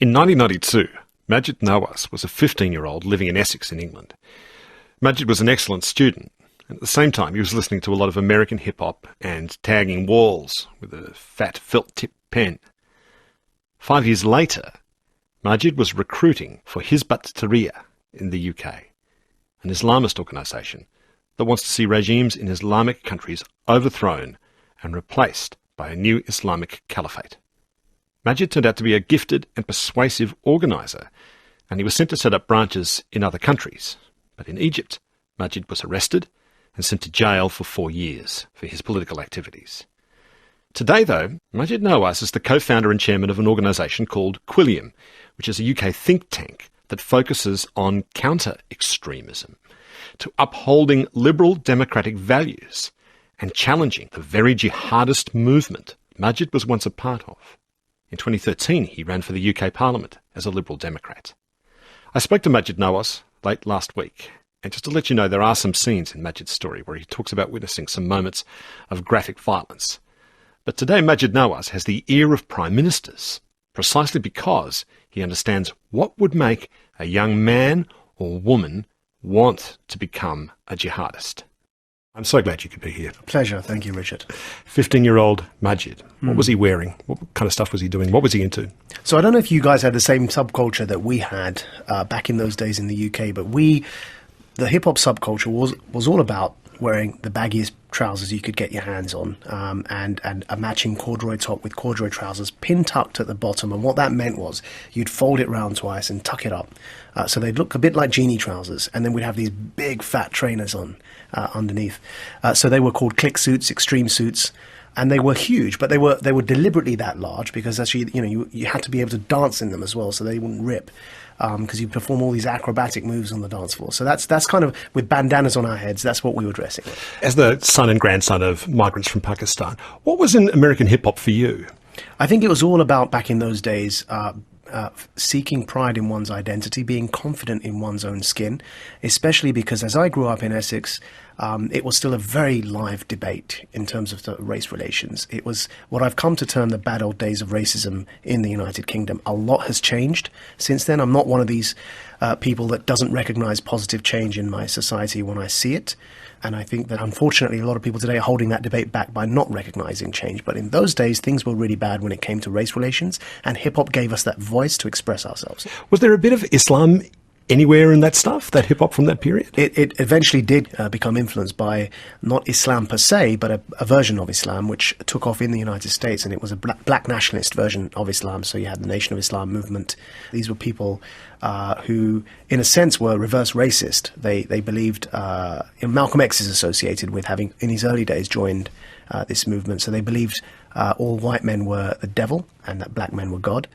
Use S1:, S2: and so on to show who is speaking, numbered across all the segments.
S1: In 1992, Maajid Nawaz was a 15-year-old living in Essex in England. Maajid was an excellent student, and at the same time he was listening to a lot of American hip-hop and tagging walls with a fat felt-tip pen. 5 years later, Maajid was recruiting for Hizb ut-Tahrir in the UK, an Islamist organisation that wants to see regimes in Islamic countries overthrown and replaced by a new Islamic caliphate. Maajid turned out to be a gifted and persuasive organiser, and he was sent to set up branches in other countries. But in Egypt, Maajid was arrested and sent to jail for 4 years for his political activities. Today, though, Maajid Nawaz is the co-founder and chairman of an organisation called Quilliam, which is a UK think tank that focuses on counter-extremism, to upholding liberal democratic values and challenging the very jihadist movement Maajid was once a part of. In 2013, he ran for the UK Parliament as a Liberal Democrat. I spoke to Maajid Nawaz late last week, and just to let you know, there are some scenes in Maajid's story where he talks about witnessing some moments of graphic violence. But today, Maajid Nawaz has the ear of prime ministers, precisely because he understands what would make a young man or woman want to become a jihadist. I'm so glad you could be here.
S2: Pleasure. Thank you, Richard.
S1: 15-year-old Maajid. What was he wearing? What kind of stuff was he doing? What was he into?
S2: So I don't know if you guys had the same subculture that we had back in those days in the UK, but the hip-hop subculture was all about wearing the baggiest trousers you could get your hands on, and a matching corduroy top with corduroy trousers, pin tucked at the bottom. And what that meant was you'd fold it round twice and tuck it up. So they'd look a bit like genie trousers, and then we'd have these big fat trainers on underneath. So they were called click suits, extreme suits, and they were huge, but they were deliberately that large because actually, you had to be able to dance in them as well, so they wouldn't rip. Because you perform all these acrobatic moves on the dance floor. So that's kind of, with bandanas on our heads, that's what we were dressing with.
S1: As the son and grandson of migrants from Pakistan, what was in American hip-hop for you?
S2: I think it was all about, back in those days, seeking pride in one's identity, being confident in one's own skin, especially because as I grew up in Essex, it was still a very live debate in terms of the race relations. It was what I've come to term the bad old days of racism in the United Kingdom. A lot has changed since then. I'm not one of these people that doesn't recognise positive change in my society when I see it. And I think that, unfortunately, a lot of people today are holding that debate back by not recognising change. But in those days, things were really bad when it came to race relations, and hip-hop gave us that voice to express ourselves.
S1: Was there a bit of Islam anywhere in that stuff, that hip-hop from that period?
S2: It eventually did become influenced by not Islam per se, but a version of Islam which took off in the United States, and it was a black nationalist version of Islam. So you had the Nation of Islam movement. These were people who, in a sense, were reverse racist. They believed Malcolm X is associated with having, in his early days, joined this movement. So they believed all white men were the devil and that black men were God.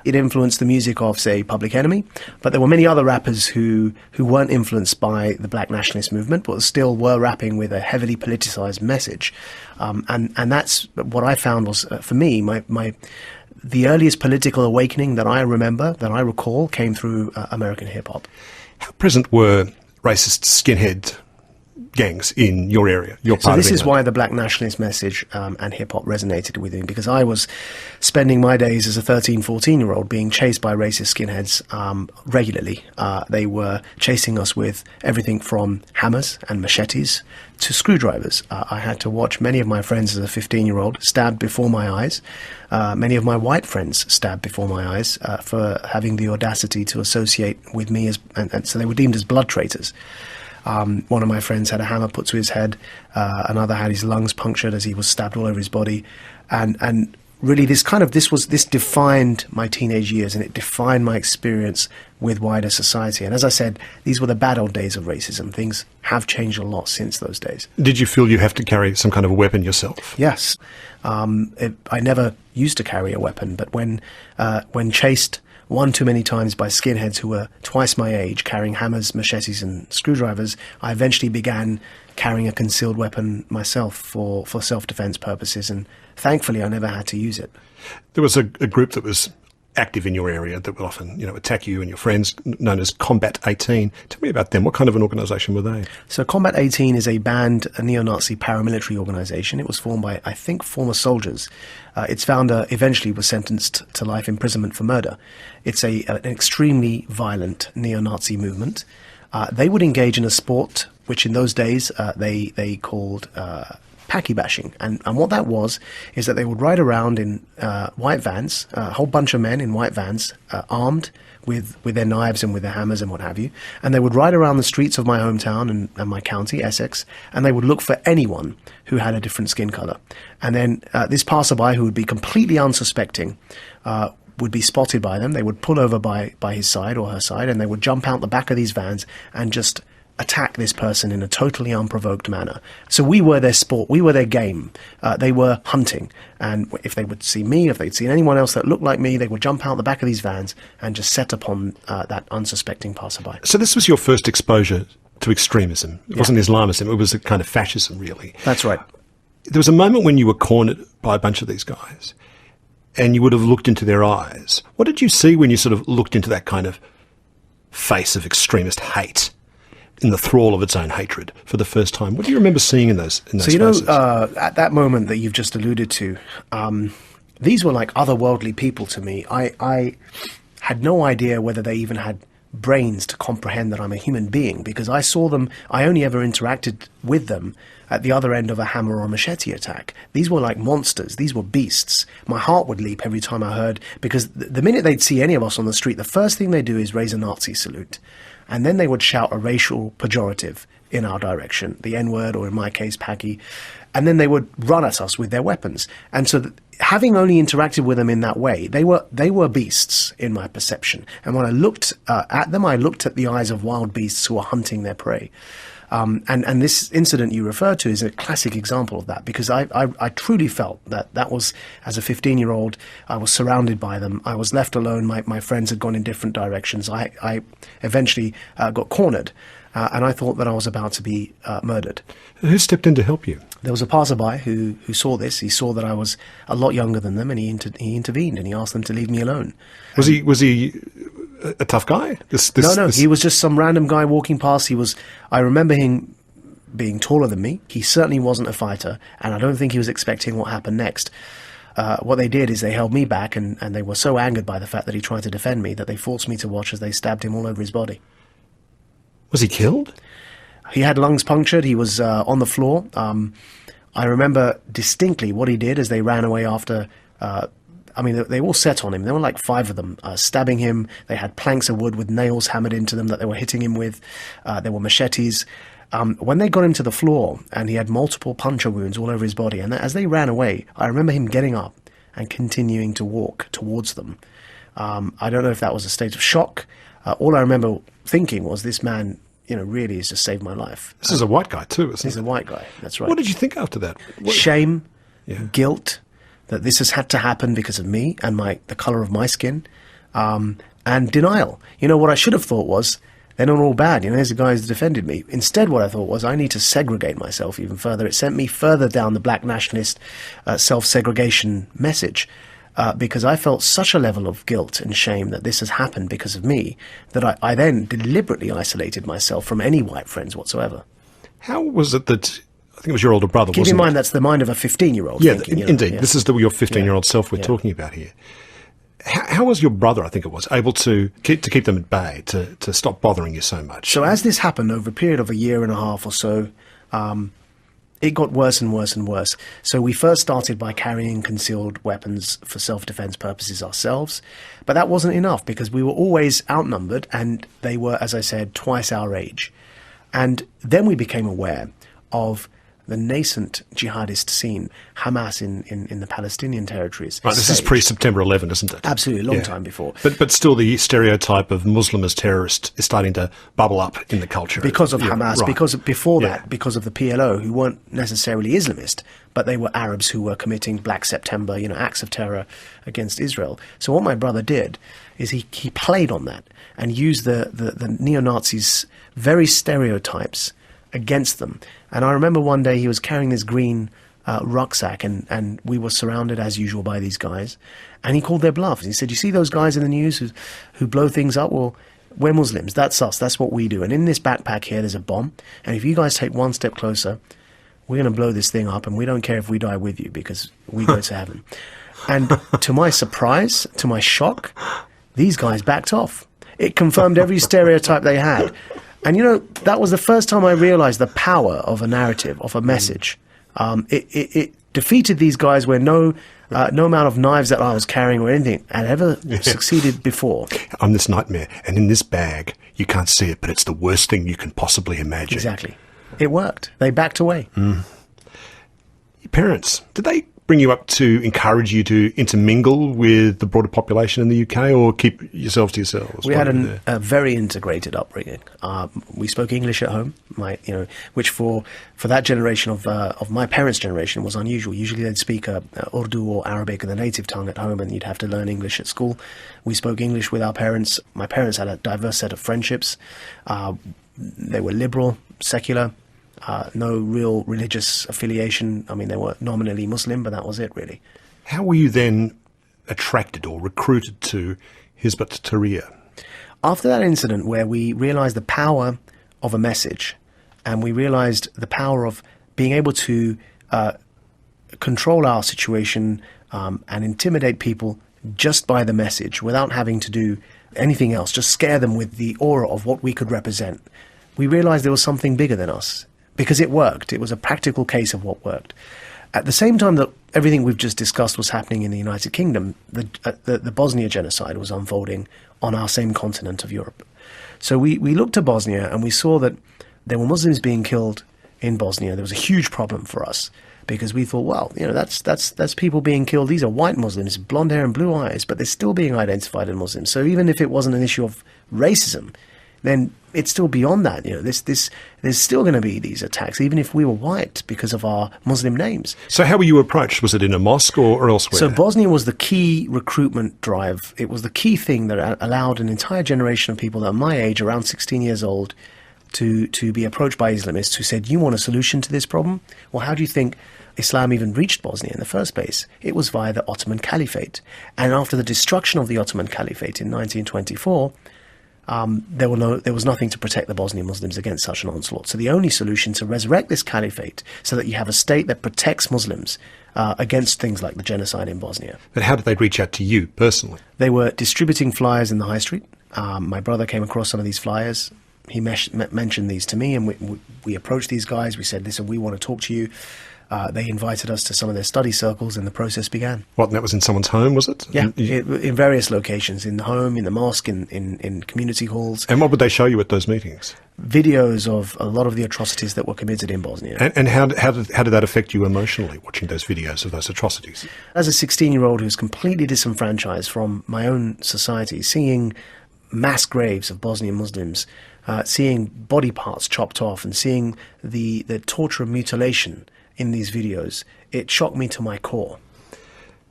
S2: It influenced the music of, say, Public Enemy, but there were many other rappers who weren't influenced by the black nationalist movement, but still were rapping with a heavily politicized message. And that's what I found was, for me, the earliest political awakening that I remember, that I recall, came through American hip-hop.
S1: How present were racist skinhead gangs in your area, your part of England?
S2: So this is why the black nationalist message and hip-hop resonated with me, because I was spending my days as a 13, 14-year-old being chased by racist skinheads regularly. They were chasing us with everything from hammers and machetes to screwdrivers. I had to watch many of my friends as a 15-year-old stabbed before my eyes. Many of my white friends stabbed before my eyes for having the audacity to associate with me, and so they were deemed as blood traitors. One of my friends had a hammer put to his head, another had his lungs punctured as he was stabbed all over his body, and really this defined my teenage years, and it defined my experience with wider society. And as I said, these were the bad old days of racism. Things have changed a lot since those days.
S1: Did you feel you have to carry some kind of a weapon yourself?
S2: Yes. I never used to carry a weapon, but when chased one too many times by skinheads who were twice my age, carrying hammers, machetes and screwdrivers, I eventually began carrying a concealed weapon myself for self-defense purposes, and thankfully I never had to use it.
S1: There was a group that was active in your area that would often, attack you and your friends, known as Combat 18. Tell me about them. What kind of an organisation were they?
S2: So Combat 18 is a banned neo-Nazi paramilitary organisation. It was formed by, I think, former soldiers. Its founder eventually was sentenced to life imprisonment for murder. It's an extremely violent neo-Nazi movement. They would engage in a sport which in those days they called packy bashing. And what that was is that they would ride around in white vans, a whole bunch of men in white vans, armed with their knives and with their hammers and what have you. And they would ride around the streets of my hometown and my county, Essex, and they would look for anyone who had a different skin colour. And then this passerby, who would be completely unsuspecting, would be spotted by them. They would pull over by his side or her side, and they would jump out the back of these vans and just attack this person in a totally unprovoked manner. So we were their sport, we were their game. They were hunting, and if they would see me, if they'd seen anyone else that looked like me, they would jump out the back of these vans and just set upon that unsuspecting passerby.
S1: So this was your first exposure to extremism. It wasn't Islamism, it was a kind of fascism, really.
S2: That's right.
S1: There was a moment when you were cornered by a bunch of these guys, and you would have looked into their eyes. What did you see when you sort of looked into that kind of face of extremist hate, in the thrall of its own hatred for the first time? What do you remember seeing in those faces?
S2: At that moment that you've just alluded to, these were like otherworldly people to me. I had no idea whether they even had brains to comprehend that I'm a human being, because I saw them, I only ever interacted with them at the other end of a hammer or machete attack. These were like monsters. These were beasts. My heart would leap every time I heard, because the minute they'd see any of us on the street, the first thing they do is raise a Nazi salute. And then they would shout a racial pejorative in our direction, the N-word, or in my case, Paki. And then they would run at us with their weapons. And so having only interacted with them in that way, they were beasts in my perception. And when I looked at them, I looked at the eyes of wild beasts who are hunting their prey. And this incident you refer to is a classic example of that, because I truly felt that was, as a 15-year-old, I was surrounded by them. I was left alone. My friends had gone in different directions. I eventually got cornered, and I thought that I was about to be murdered.
S1: Who stepped in to help you?
S2: There was a passerby who saw this. He saw that I was a lot younger than them, and he intervened, and he asked them to leave me alone.
S1: Was he a tough guy?
S2: No, he was just some random guy walking past. I remember him being taller than me. He certainly wasn't a fighter, and I don't think he was expecting what happened next. What they did is they held me back, and they were so angered by the fact that he tried to defend me that they forced me to watch as they stabbed him all over his body.
S1: Was he killed?
S2: He had lungs punctured. He was on the floor. I remember distinctly what he did as they ran away after... they all set on him. There were like 5 of them, stabbing him. They had planks of wood with nails hammered into them that they were hitting him with. There were machetes. When they got him to the floor, and he had multiple puncture wounds all over his body, and as they ran away, I remember him getting up and continuing to walk towards them. I don't know if that was a state of shock. All I remember thinking was, this man, really has just saved my life.
S1: This is a white guy too, isn't it?
S2: He's a white guy, that's right.
S1: What did you think after that?
S2: Shame, guilt, that this has had to happen because of me and the colour of my skin, and denial. What I should have thought was, they're not all bad. There's the guys that defended me. Instead, what I thought was, I need to segregate myself even further. It sent me further down the black nationalist self-segregation message, because I felt such a level of guilt and shame that this has happened because of me, that I then deliberately isolated myself from any white friends whatsoever.
S1: How was it that... I think it was your older brother, wasn't it?
S2: Keep in mind, that's the mind of a 15-year-old.
S1: Yeah,
S2: thinking,
S1: indeed. This is your 15-year-old self we're talking about here. How was your brother, I think it was, able to keep them at bay, to stop bothering you so much?
S2: So as this happened over a period of a year and a half or so, it got worse and worse and worse. So we first started by carrying concealed weapons for self-defense purposes ourselves, but that wasn't enough, because we were always outnumbered, and they were, as I said, twice our age. And then we became aware of the nascent jihadist scene, Hamas in the Palestinian territories.
S1: Right, this is pre-September 11, isn't it?
S2: Absolutely, a long time before.
S1: But still the stereotype of Muslim as terrorist is starting to bubble up in the culture.
S2: Because of Hamas, because of, before that, because of the PLO, who weren't necessarily Islamist, but they were Arabs who were committing Black September, acts of terror against Israel. So what my brother did is he played on that and used the neo-Nazis' very stereotypes against them. And I remember one day he was carrying this green rucksack, and we were surrounded as usual by these guys. And he called their bluff. He said, "You see those guys in the news who blow things up? Well, we're Muslims. That's us. That's what we do. And in this backpack here, there's a bomb. And if you guys take one step closer, we're going to blow this thing up. And we don't care if we die with you because we go to heaven." And to my surprise, to my shock, these guys backed off. It confirmed every stereotype they had. And, you know, that was the first time I realized the power of a narrative, of a message. It defeated these guys where no amount of knives that I was carrying or anything had ever succeeded before.
S1: I'm this nightmare, and in this bag, you can't see it, but it's the worst thing you can possibly imagine.
S2: Exactly. It worked. They backed away.
S1: Your parents, did they bring you up to encourage you to intermingle with the broader population in the UK, or keep yourselves to yourselves?
S2: We had a very integrated upbringing. We spoke English at home, which for that generation of my parents' generation was unusual. Usually they'd speak Urdu or Arabic in the native tongue at home, and you'd have to learn English at school. We spoke English with our parents. My parents had a diverse set of friendships. They were liberal, secular. No real religious affiliation. I mean, they were nominally Muslim, but that was it, really.
S1: How were you then attracted or recruited to Hizb ut-Tahrir?
S2: After that incident where we realized the power of a message, and we realized the power of being able to control our situation and intimidate people just by the message without having to do anything else, just scare them with the aura of what we could represent, we realized there was something bigger than us. Because it worked. It was a practical case of what worked. At the same time that everything we've just discussed was happening in the United Kingdom, the Bosnia genocide was unfolding on our same continent of Europe. So we looked to Bosnia and we saw that there were Muslims being killed in Bosnia. There was a huge problem for us because we thought, well, you know, that's people being killed. These are white Muslims, blonde hair and blue eyes, but they're still being identified as Muslims. So even if it wasn't an issue of racism, then it's still beyond that. You know, there's still going to be these attacks, even if we were white, because of our Muslim names.
S1: So how were you approached? Was it in a mosque or elsewhere?
S2: So Bosnia was the key recruitment drive. It was the key thing that allowed an entire generation of people that are my age, around 16 years old, to be approached by Islamists who said, "You want a solution to this problem? Well, how do you think Islam even reached Bosnia in the first place?" It was via the Ottoman Caliphate. And after the destruction of the Ottoman Caliphate in 1924, there was nothing to protect the Bosnian Muslims against such an onslaught. So the only solution to resurrect this caliphate so that you have a state that protects Muslims against things like the genocide in Bosnia.
S1: But how did they reach out to you personally?
S2: They were distributing flyers in the high street. My brother came across some of these flyers. He mentioned these to me, and we approached these guys. We said, "Listen, we want to talk to you." They invited us to some of their study circles, and the process began.
S1: What, and that was in someone's home, was it?
S2: Yeah, in various locations, in the home, in the mosque, in community halls.
S1: And what would they show you at those meetings?
S2: Videos of a lot of the atrocities that were committed in Bosnia.
S1: And how did that affect you emotionally, watching those videos of those atrocities?
S2: As a 16-year-old who's completely disenfranchised from my own society, seeing mass graves of Bosnian Muslims, seeing body parts chopped off, and seeing the torture and mutilation in these videos, it shocked me to my core.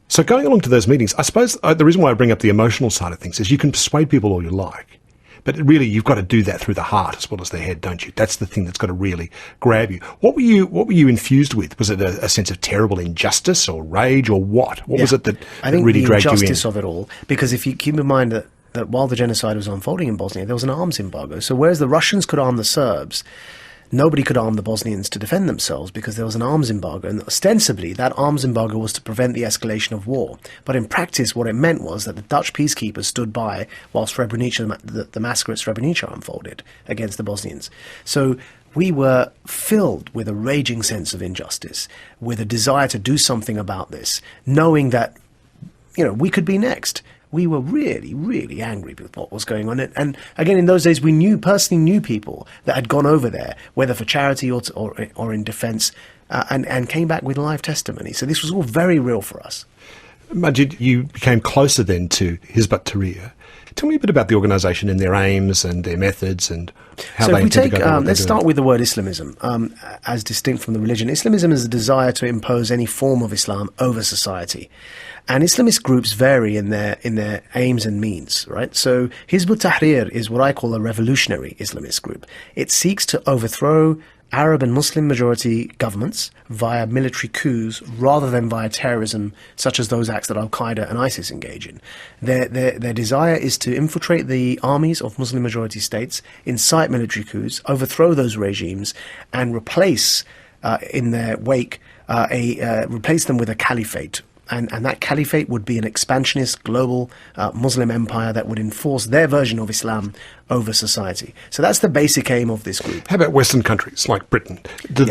S1: So going along to those meetings, I suppose the reason why I bring up the emotional side of things is you can persuade people all you like, but really you've got to do that through the heart as well as the head, don't you? That's the thing that's got to really grab you. What were you infused with? Was it a sense of terrible injustice or rage or what? What was it that really dragged you in?
S2: I think the injustice of it all, because if you keep in mind that while the genocide was unfolding in Bosnia, there was an arms embargo. So whereas the Russians could arm the Serbs, nobody could arm the Bosnians to defend themselves because there was an arms embargo. And ostensibly, that arms embargo was to prevent the escalation of war. But in practice, what it meant was that the Dutch peacekeepers stood by whilst the massacre at Srebrenica unfolded against the Bosnians. So we were filled with a raging sense of injustice, with a desire to do something about this, knowing that, you know, we could be next. We were really, really angry with what was going on. And again, in those days, we personally knew people that had gone over there, whether for charity or in defense, and came back with live testimony. So this was all very real for us.
S1: Maajid, you became closer then to Hizb ut-Tahrir. Tell me a bit about the organisation and their aims and their methods and how they intend to go.
S2: Let's start with the word Islamism, as distinct from the religion. Islamism is the desire to impose any form of Islam over society. And Islamist groups vary in their aims and means, right? So Hizb ut-Tahrir is what I call a revolutionary Islamist group. It seeks to overthrow Arab and Muslim majority governments via military coups rather than via terrorism such as those acts that Al-Qaeda and ISIS engage in. Their desire is to infiltrate the armies of Muslim majority states, incite military coups, overthrow those regimes, and replace in their wake replace them with a caliphate. And that caliphate would be an expansionist global Muslim empire that would enforce their version of Islam over society. So that's the basic aim of this group.
S1: How about Western countries like Britain?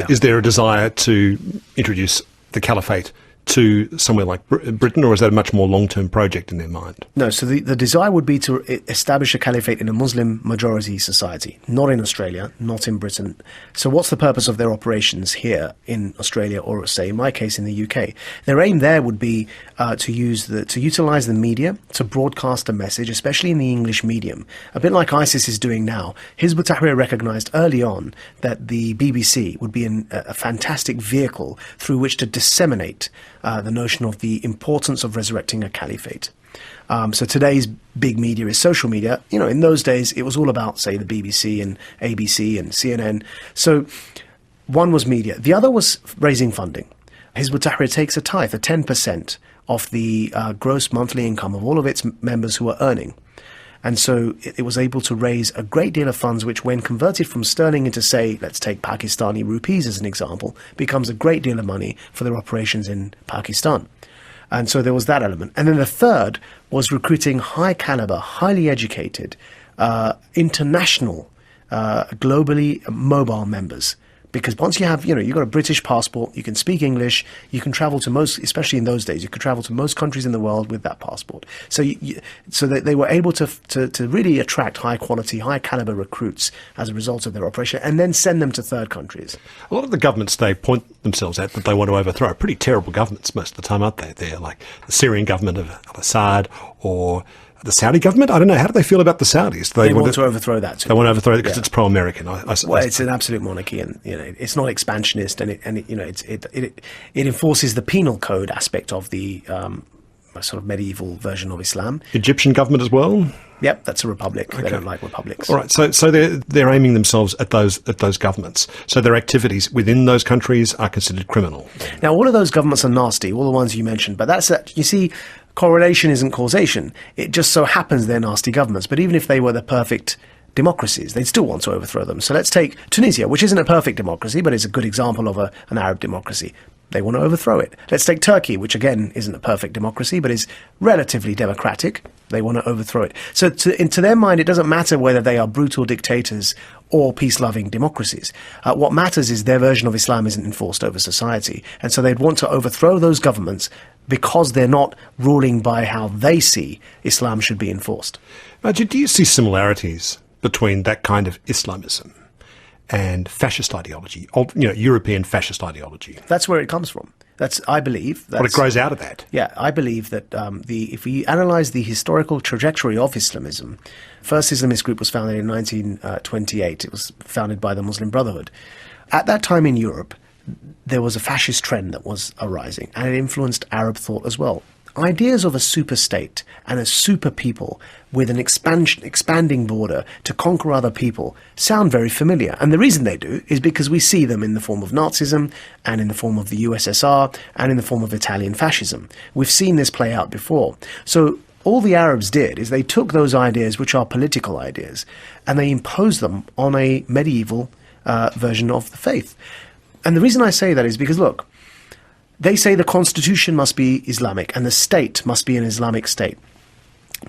S1: Is there a desire to introduce the caliphate to somewhere like Britain, or is that a much more long-term project in their mind?
S2: No, so the desire would be to establish a caliphate in a Muslim majority society, not in Australia, not in Britain. So what's the purpose of their operations here in Australia, or say in my case in the UK? Their aim there would be to utilise the media to broadcast a message, especially in the English medium, a bit like ISIS is doing now. Hizb ut-Tahrir recognised early on that the BBC would be a fantastic vehicle through which to disseminate the notion of the importance of resurrecting a caliphate. So today's big media is social media. You know, in those days, it was all about, say, the BBC and ABC and CNN. So one was media. The other was raising funding. Hizb ut-Tahrir takes a tithe, 10% of the gross monthly income of all of its members who are earning. And so it was able to raise a great deal of funds, which when converted from sterling into, say, let's take Pakistani rupees as an example, becomes a great deal of money for their operations in Pakistan. And so there was that element. And then the third was recruiting high caliber, highly educated, international, globally mobile members. Because once you have, you've got a British passport, you can speak English, you can travel to most, especially in those days, you could travel to most countries in the world with that passport. So so they were able to really attract high quality, high caliber recruits as a result of their operation, and then send them to third countries.
S1: A lot of the governments they point themselves at that they want to overthrow are pretty terrible governments most of the time, aren't they? They're like the Syrian government of al-Assad or the Saudi government. I don't know. How do they feel about the Saudis?
S2: They want to overthrow that too.
S1: They want to overthrow it because it's pro-American.
S2: Well, it's an absolute monarchy, and it's not expansionist, and it enforces the penal code aspect of the sort of medieval version of Islam.
S1: Egyptian government as well.
S2: Yep, that's a republic. Okay. They don't like republics.
S1: All right, so they're aiming themselves at those governments. So their activities within those countries are considered criminal.
S2: Now, all of those governments are nasty, all the ones you mentioned, but you see, correlation isn't causation. It just so happens they're nasty governments. But even if they were the perfect democracies, they'd still want to overthrow them. So let's take Tunisia, which isn't a perfect democracy, but is a good example of an Arab democracy. They want to overthrow it. Let's take Turkey, which again isn't a perfect democracy, but is relatively democratic. They want to overthrow it. So to their mind, it doesn't matter whether they are brutal dictators or peace-loving democracies. What matters is their version of Islam isn't enforced over society. And so they'd want to overthrow those governments because they're not ruling by how they see Islam should be enforced.
S1: Maajid, do you see similarities between that kind of Islamism and fascist ideology, European fascist ideology?
S2: That's where it comes from. I believe.
S1: But it grows out of that.
S2: Yeah, I believe that if we analyse the historical trajectory of Islamism, first Islamist group was founded in 1928. It was founded by the Muslim Brotherhood. At that time in Europe, there was a fascist trend that was arising, and it influenced Arab thought as well. Ideas of a super state and a super people with an expanding border to conquer other people sound very familiar. And the reason they do is because we see them in the form of Nazism and in the form of the USSR and in the form of Italian fascism. We've seen this play out before. So all the Arabs did is they took those ideas, which are political ideas, and they imposed them on a medieval version of the faith. And the reason I say that is because, look, they say the constitution must be Islamic and the state must be an Islamic state.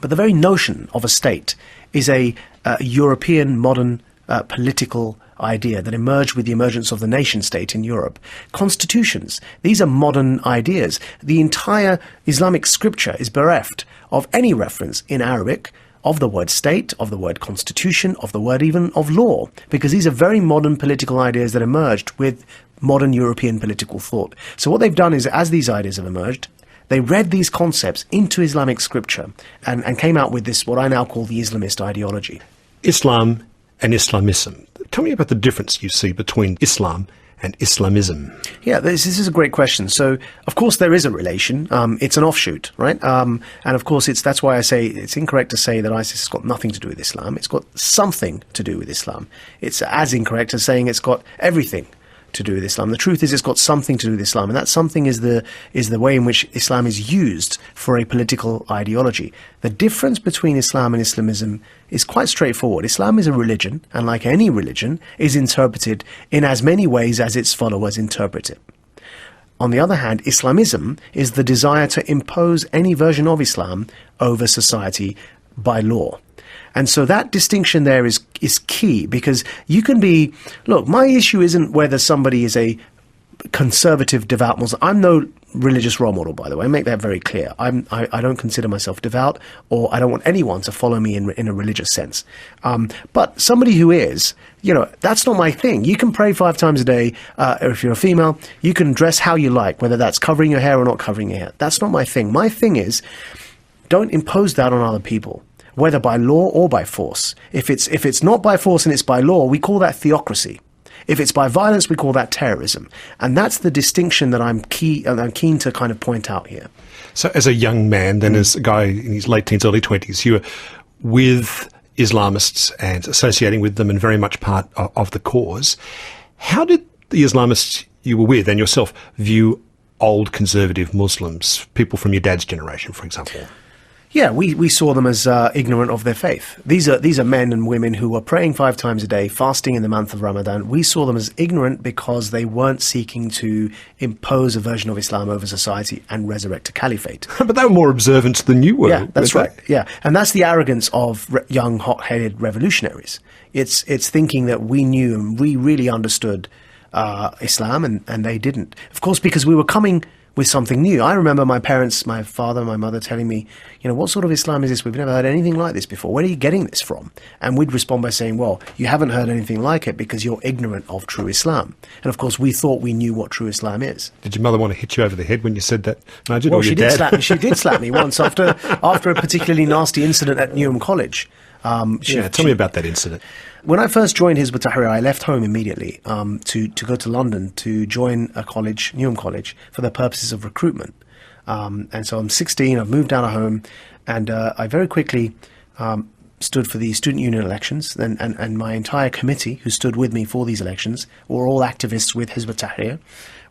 S2: But the very notion of a state is a European modern political idea that emerged with the emergence of the nation state in Europe. Constitutions, these are modern ideas. The entire Islamic scripture is bereft of any reference in Arabic of the word state, of the word constitution, of the word even of law, because these are very modern political ideas that emerged with modern European political thought. So what they've done is, as these ideas have emerged, they read these concepts into Islamic scripture and came out with this, what I now call the Islamist ideology.
S1: Islam and Islamism. Tell me about the difference you see between Islam and Islamism?
S2: Yeah, this is a great question. So, of course, there is a relation. It's an offshoot, right? And of course, that's why I say it's incorrect to say that ISIS has got nothing to do with Islam. It's got something to do with Islam. It's as incorrect as saying it's got everything to do with Islam. The truth is, it's got something to do with Islam, and that something is the way in which Islam is used for a political ideology. The difference between Islam and Islamism is quite straightforward. Islam is a religion, and like any religion, is interpreted in as many ways as its followers interpret it. On the other hand, Islamism is the desire to impose any version of Islam over society by law. And so that distinction there is key, because you can be, look, my issue isn't whether somebody is a conservative, devout Muslim. I'm no religious role model, by the way. I make that very clear. I don't consider myself devout, or I don't want anyone to follow me in a religious sense. But somebody who is, that's not my thing. You can pray 5 times a day. If you're a female, you can dress how you like, whether that's covering your hair or not covering your hair. That's not my thing. My thing is, don't impose that on other people, whether by law or by force. If it's not by force and it's by law, we call that theocracy. If it's by violence, we call that terrorism. And that's the distinction that I'm keen to kind of point out here.
S1: So as a young man, then as a guy in his late teens, early 20s, you were with Islamists and associating with them and very much part of the cause. How did the Islamists you were with and yourself view old conservative Muslims, people from your dad's generation, for example?
S2: Yeah, we saw them as ignorant of their faith. These are men and women who were praying 5 times a day, fasting in the month of Ramadan. We saw them as ignorant because they weren't seeking to impose a version of Islam over society and resurrect a caliphate.
S1: But they were more observant than you were.
S2: Yeah, that's right. Yeah, and that's the arrogance of young, hot-headed revolutionaries. It's thinking that we knew and we really understood Islam, and they didn't. Of course, because we were coming with something new. I remember my parents, my father, my mother telling me, what sort of Islam is this? We've never heard anything like this before. Where are you getting this from? And we'd respond by saying, well, you haven't heard anything like it because you're ignorant of true Islam. And of course, we thought we knew what true Islam is.
S1: Did your mother want to hit you over the head when you said that, Maajid?
S2: Well, she did slap me. She did slap me once after a particularly nasty incident at Newham College.
S1: Tell me about that incident.
S2: When I first joined Hizb ut-Tahrir, I left home immediately to go to London to join a college, Newham College, for the purposes of recruitment. And so I'm 16, I've moved out of home, and I very quickly stood for the student union elections, and my entire committee, who stood with me for these elections, were all activists with Hizb ut-Tahrir.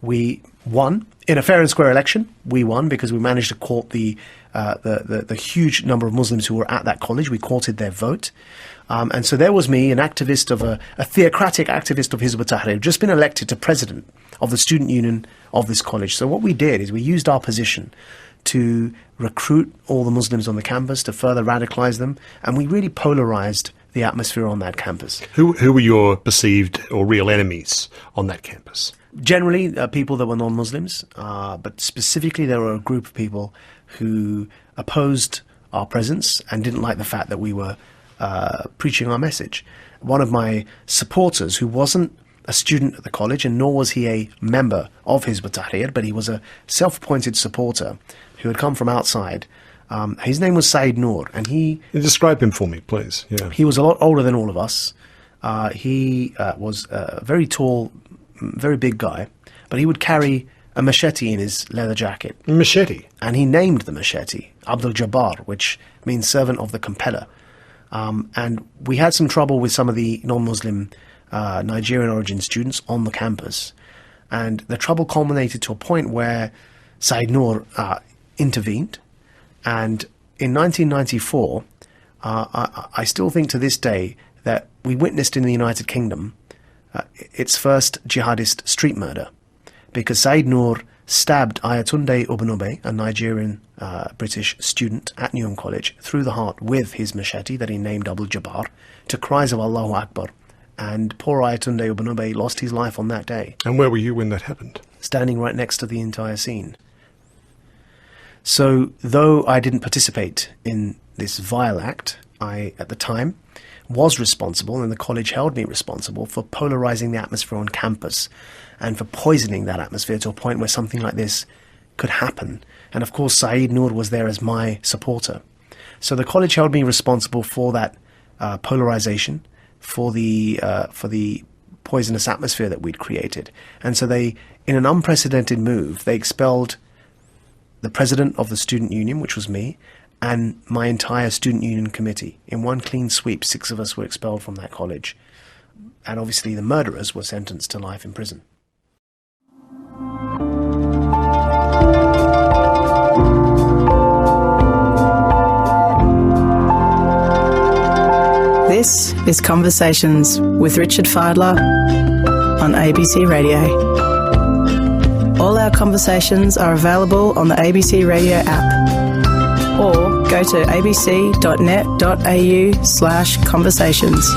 S2: We won in a fair and square election. We won because we managed to court the huge number of Muslims who were at that college. We courted their vote. And so there was me, an activist of a theocratic activist of Hizb ut-Tahrir, just been elected to president of the student union of this college. So what we did is we used our position to recruit all the Muslims on the campus, to further radicalize them, and we really polarized the atmosphere on that campus.
S1: Who were your perceived or real enemies on that campus?
S2: Generally, people that were non-Muslims, but specifically there were a group of people who opposed our presence and didn't like the fact that we were preaching our message. One of my supporters, who wasn't a student at the college, and nor was he a member of Hizb ut-Tahrir, but he was a self-appointed supporter who had come from outside. His name was Saeed Noor, and
S1: Describe him for me, please. Yeah.
S2: He was a lot older than all of us. He was a very tall, very big guy, but he would carry a machete in his leather jacket.
S1: Machete? And
S2: he named the machete Abdul Jabbar, which means servant of the compeller. And we had some trouble with some of the non-Muslim Nigerian origin students on the campus. And the trouble culminated to a point where Saeed Noor intervened. And in 1994, I still think to this day that we witnessed in the United Kingdom its first jihadist street murder, because Saeed Noor stabbed Ayatunde Ogunube, a Nigerian British student at Newham College, through the heart with his machete that he named Abdul Jabbar, to cries of Allahu Akbar. And poor Ayatunde Ogunube lost his life on that day.
S1: And where were you when that happened?
S2: Standing right next to the entire scene. So, though I didn't participate in this vile act, I, at the time, was responsible, and the college held me responsible, for polarizing the atmosphere on campus and for poisoning that atmosphere to a point where something like this could happen. And of course, Saeed Noor was there as my supporter. So the college held me responsible for that polarization, for the poisonous atmosphere that we'd created. And so they, in an unprecedented move, they expelled the president of the student union, which was me, and my entire student union committee. In one clean sweep, 6 of us were expelled from that college. And obviously the murderers were sentenced to life in prison.
S3: This is Conversations with Richard Fidler on ABC Radio. All our conversations are available on the ABC Radio app or go to abc.net.au/conversations.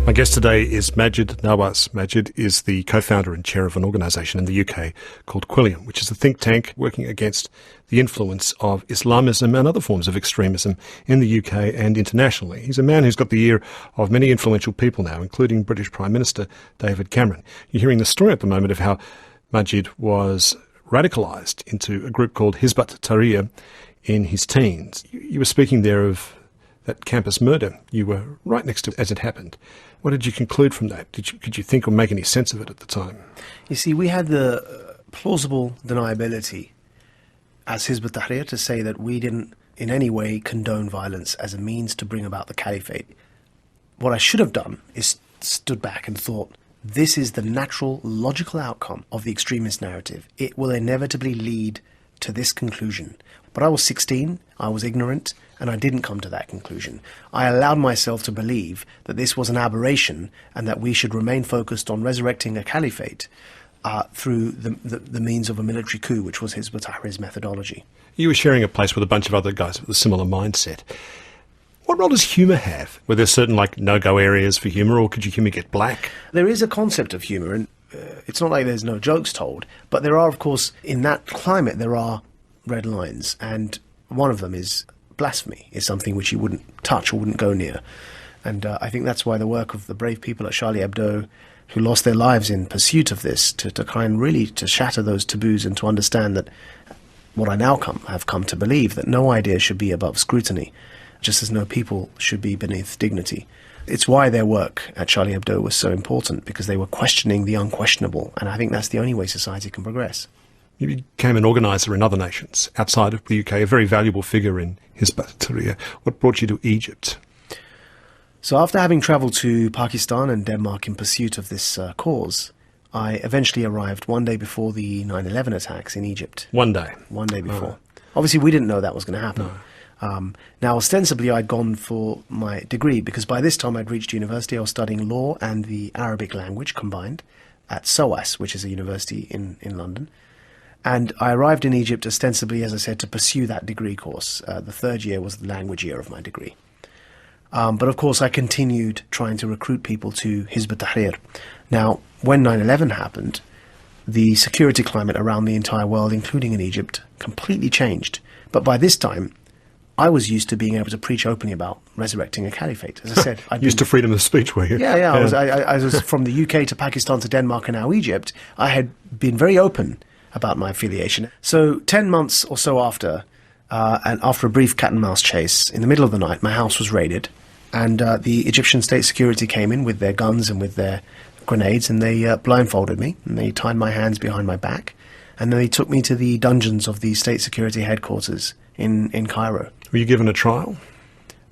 S1: My guest today is Maajid Nawaz. Maajid is the co-founder and chair of an organisation in the UK called Quilliam, which is a think tank working against the influence of Islamism and other forms of extremism in the UK and internationally. He's a man who's got the ear of many influential people now, including British Prime Minister David Cameron. You're hearing the story at the moment of how Maajid was radicalised into a group called Hizb ut-Tahrir in his teens. You were speaking there of that campus murder. You were right next to it as it happened. What did you conclude from that? Could you think or make any sense of it at the time?
S2: You see, we had the plausible deniability as Hizb ut-Tahrir to say that we didn't in any way condone violence as a means to bring about the caliphate. What I should have done is stood back and thought, this is the natural, logical outcome of the extremist narrative. It will inevitably lead to this conclusion. But I was 16, I was ignorant, and I didn't come to that conclusion. I allowed myself to believe that this was an aberration and that we should remain focused on resurrecting a caliphate through the means of a military coup, which was Hizb ut-Tahrir's methodology.
S1: You were sharing a place with a bunch of other guys with a similar mindset. What role does humour have? Were there certain no-go areas for humour, or could your humour get black?
S2: There is a concept of humour, and it's not like there's no jokes told, but there are, of course, in that climate, there are red lines, and one of them is blasphemy, is something which you wouldn't touch or wouldn't go near. And I think that's why the work of the brave people at Charlie Hebdo, who lost their lives in pursuit of this, to kind really to shatter those taboos and to understand that what I now have come to believe, that no idea should be above scrutiny, just as no people should be beneath dignity. It's why their work at Charlie Hebdo was so important, because they were questioning the unquestionable, and I think that's the only way society can progress.
S1: You became an organiser in other nations outside of the UK, a very valuable figure in Hizb ut-Tahrir. What brought you to Egypt?
S2: So after having travelled to Pakistan and Denmark in pursuit of this cause, I eventually arrived one day before the 9/11 attacks in Egypt.
S1: One day?
S2: One day before. Obviously, we didn't know that was going to happen.
S1: No.
S2: Now, ostensibly, I'd gone for my degree, because by this time I'd reached university. I was studying law and the Arabic language combined at SOAS, which is a university in London. And I arrived in Egypt ostensibly, as I said, to pursue that degree course. The third year was the language year of my degree. But of course, I continued trying to recruit people to Hizb ut-Tahrir. Now, when 9/11 happened, the security climate around the entire world, including in Egypt, completely changed. But by this time, I was used to being able to preach openly about resurrecting a caliphate. As I said,
S1: Used to freedom of speech, were you?
S2: Yeah. I was from the UK to Pakistan to Denmark and now Egypt. I had been very open about my affiliation. So 10 months or so after, and after a brief cat and mouse chase, in the middle of the night, my house was raided, and the Egyptian state security came in with their guns and with their grenades, and they blindfolded me, and they tied my hands behind my back, and then they took me to the dungeons of the state security headquarters in Cairo.
S1: Were you given a trial?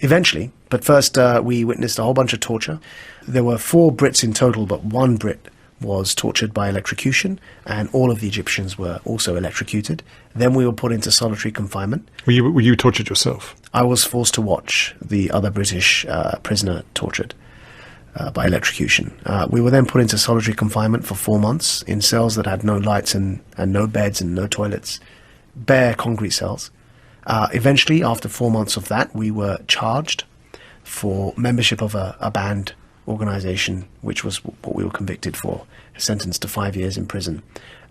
S2: Eventually, but first we witnessed a whole bunch of torture. There were 4 Brits in total, but 1 Brit was tortured by electrocution, and all of the Egyptians were also electrocuted. Then we were put into solitary confinement.
S1: Were you tortured yourself?
S2: I was forced to watch the other British prisoner tortured by electrocution. We were then put into solitary confinement for 4 months in cells that had no lights and no beds and no toilets, bare concrete cells. Eventually, after 4 months of that, we were charged for membership of a banned organisation, which was what we were convicted for, sentenced to 5 years in prison.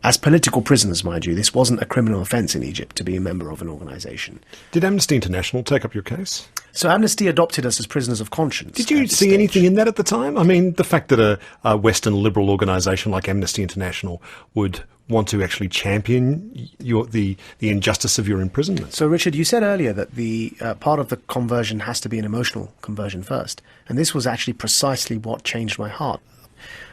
S2: As political prisoners, mind you, this wasn't a criminal offence in Egypt to be a member of an organisation.
S1: Did Amnesty International take up your case?
S2: So Amnesty adopted us as prisoners of conscience.
S1: Did you see anything in that at the time? I mean, the fact that a Western liberal organisation like Amnesty International would want to actually champion the injustice of your imprisonment.
S2: So, Richard, you said earlier that the part of the conversion has to be an emotional conversion first. And this was actually precisely what changed my heart.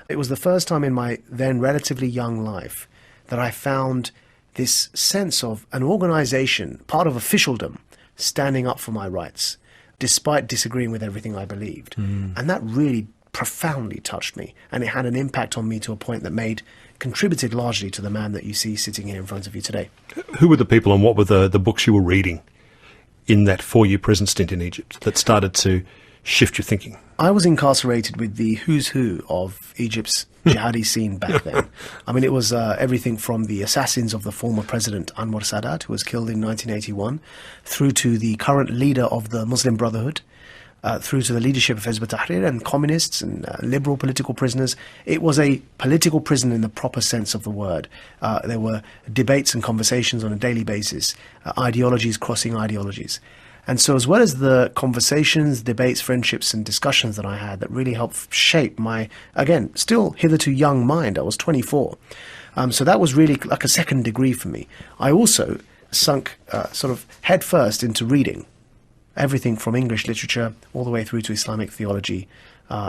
S2: It was the first time in my then relatively young life that I found this sense of an organisation, part of officialdom, standing up for my rights, despite disagreeing with everything I believed. And that really profoundly touched me. And it had an impact on me to a point that contributed largely to the man that you see sitting here in front of you today.
S1: Who were the people and what were the books you were reading in that 4-year prison stint in Egypt that started to shift your thinking?
S2: I was incarcerated with the who's who of Egypt's jihadi scene back then. I mean, it was everything from the assassins of the former president Anwar Sadat, who was killed in 1981, through to the current leader of the Muslim Brotherhood, through to the leadership of Hizb ut-Tahrir and communists and liberal political prisoners. It was a political prison in the proper sense of the word. There were debates and conversations on a daily basis, ideologies crossing ideologies. And so as well as the conversations, debates, friendships and discussions that I had that really helped shape my, again, still hitherto young mind, I was 24. So that was really like a second degree for me. I also sunk sort of headfirst into reading everything from English literature all the way through to Islamic theology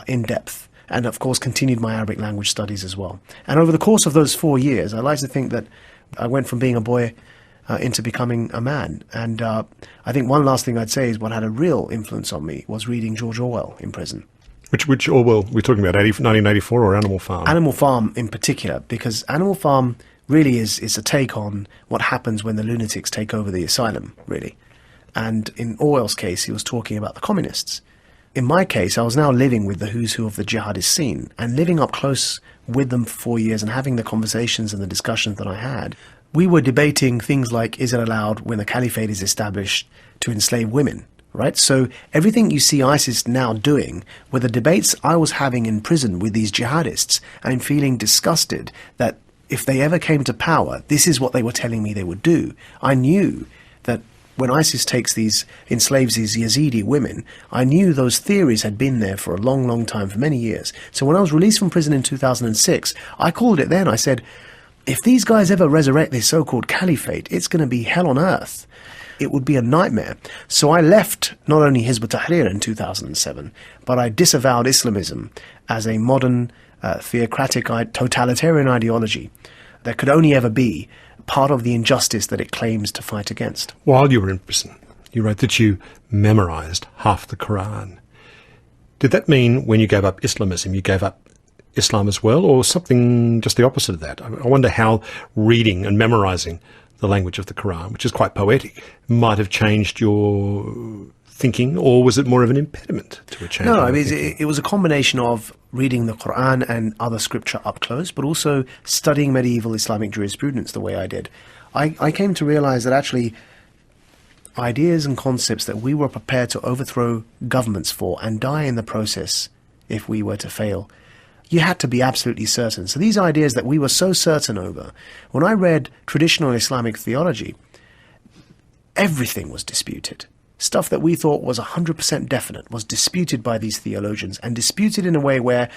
S2: in depth. And of course continued my Arabic language studies as well. And over the course of those 4 years, I like to think that I went from being a boy into becoming a man. And I think one last thing I'd say is what had a real influence on me was reading George Orwell in prison.
S1: Which Orwell? We're talking about 1984 or Animal Farm? Animal
S2: Farm in particular, because Animal Farm really is a take on what happens when the lunatics take over the asylum, really. And in Orwell's case, he was talking about the communists. In my case, I was now living with the who's who of the jihadist scene and living up close with them for 4 years and having the conversations and the discussions that I had. We were debating things like, is it allowed when a caliphate is established to enslave women, right? So everything you see ISIS now doing were the debates I was having in prison with these jihadists, and I'm feeling disgusted that if they ever came to power, this is what they were telling me they would do. I knew that when ISIS enslaves these Yazidi women, I knew those theories had been there for a long, long time, for many years. So when I was released from prison in 2006, I called it then. I said, if these guys ever resurrect this so-called caliphate, it's going to be hell on earth. It would be a nightmare. So I left not only Hizb ut-Tahrir in 2007, but I disavowed Islamism as a modern, theocratic, totalitarian ideology that could only ever be part of the injustice that it claims to fight against.
S1: While you were in prison, you wrote that you memorised half the Quran. Did that mean when you gave up Islamism, you gave up Islam as well, or something just the opposite of that? I wonder how reading and memorising the language of the Quran, which is quite poetic, might have changed your thinking, or was it more of an impediment to a change?
S2: No, I mean, it was a combination of reading the Quran and other scripture up close, but also studying medieval Islamic jurisprudence the way I did. I came to realise that actually ideas and concepts that we were prepared to overthrow governments for and die in the process if we were to fail, you had to be absolutely certain. So these ideas that we were so certain over, when I read traditional Islamic theology, everything was disputed. Stuff that we thought was 100% definite was disputed by these theologians, and disputed in a way where